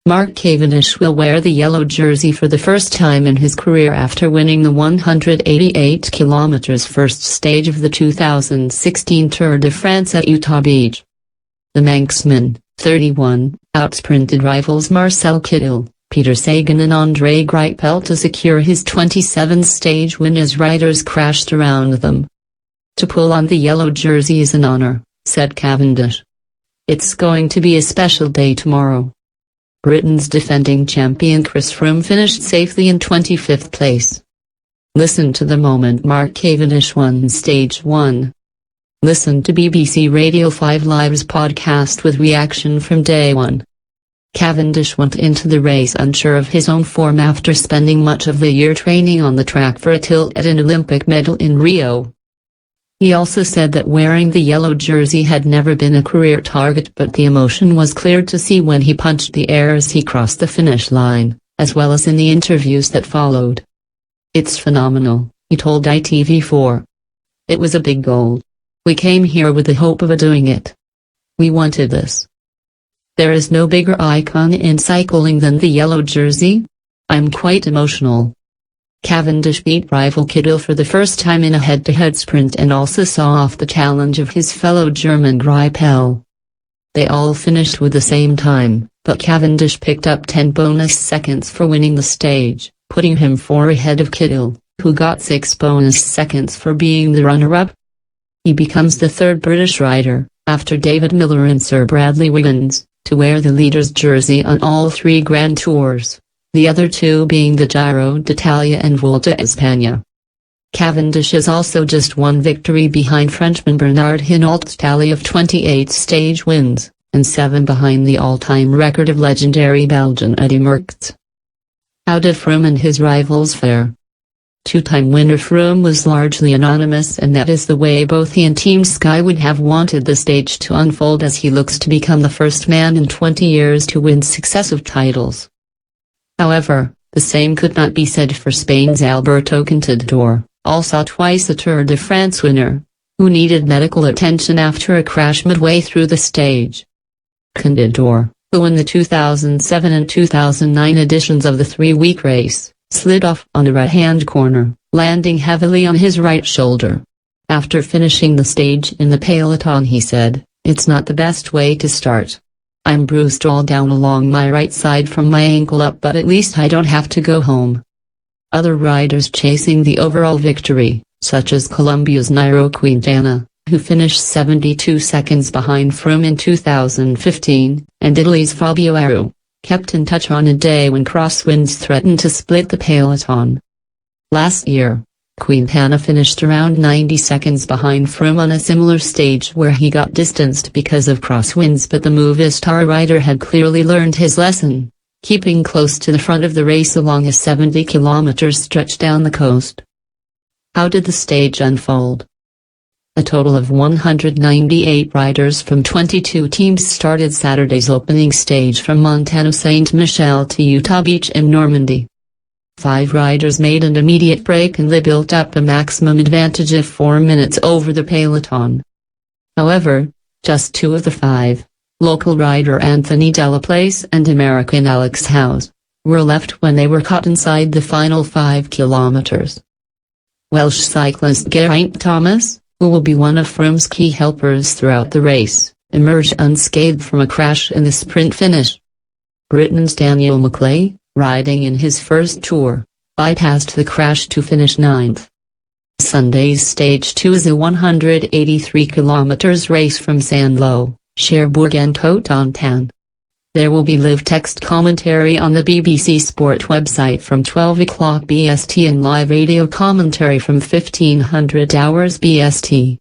Mark Cavendish will wear the yellow jersey for the first time in his career after winning the 188 km first stage of the 2016 Tour de France at Utah Beach. The Manxman, 31, outsprinted rivals Marcel Kittel, Peter Sagan and Andre Greipel to secure his 27th stage win as riders crashed around them. "To pull on the yellow jersey is an honor," said Cavendish. "It's going to be a special day tomorrow." Britain's defending champion Chris Froome finished safely in 25th place. Listen to the moment Mark Cavendish won Stage 1. Listen to BBC Radio 5 Live's podcast with reaction from day one. Cavendish went into the race unsure of his own form after spending much of the year training on the track for a tilt at an Olympic medal in Rio. He also said that wearing the yellow jersey had never been a career target, but the emotion was clear to see when he punched the air as he crossed the finish line, as well as in the interviews that followed. "It's phenomenal," he told ITV4. "It was a big goal. We came here with the hope of doing it. We wanted this. There is no bigger icon in cycling than the yellow jersey. I'm quite emotional." Cavendish beat rival Kittel for the first time in a head-to-head sprint and also saw off the challenge of his fellow German Greipel. They all finished with the same time, but Cavendish picked up 10 bonus seconds for winning the stage, putting him 4 ahead of Kittel, who got 6 bonus seconds for being the runner-up. He becomes the third British rider, after David Miller and Sir Bradley Wiggins, to wear the leader's jersey on all 3 Grand Tours, the other 2 being the Giro d'Italia and Volta a España. Cavendish is also just 1 victory behind Frenchman Bernard Hinault's tally of 28 stage wins, and 7 behind the all-time record of legendary Belgian Eddy Merckx. How did Froome and his rivals fare? Two-time winner Froome was largely anonymous, and that is the way both he and Team Sky would have wanted the stage to unfold, as he looks to become the first man in 20 years to win successive titles. However, the same could not be said for Spain's Alberto Contador, also twice a Tour de France winner, who needed medical attention after a crash midway through the stage. Contador, who in the 2007 and 2009 editions of the 3-week race, slid off on a right-hand corner, landing heavily on his right shoulder. After finishing the stage in the peloton, he said, "It's not the best way to start. I'm bruised all down along my right side from my ankle up, but at least I don't have to go home." Other riders chasing the overall victory, such as Colombia's Nairo Quintana, who finished 72 seconds behind Froome in 2015, and Italy's Fabio Aru, kept in touch on a day when crosswinds threatened to split the peloton. Last year, Quintana finished around 90 seconds behind Froome on a similar stage where he got distanced because of crosswinds, but the Movistar rider had clearly learned his lesson, keeping close to the front of the race along a 70-kilometer stretch down the coast. How did the stage unfold? A total of 198 riders from 22 teams started Saturday's opening stage from Montana Saint Michel to Utah Beach in Normandy. 5 riders made an immediate break, and they built up a maximum advantage of 4 minutes over the peloton. However, just 2 of the 5, local rider Anthony Delaplace and American Alex Howes, were left when they were caught inside the final 5 kilometers. Welsh cyclist Geraint Thomas, who will be one of Froome's key helpers throughout the race, emerged unscathed from a crash in the sprint finish. Britain's Daniel Maclay, riding in his first Tour, bypassed the crash to finish 9th. Sunday's Stage 2 is a 183 km race from Saint-Lô, Cherbourg and Cotentin. There will be live text commentary on the BBC Sport website from 12 o'clock BST and live radio commentary from 1500 hours BST.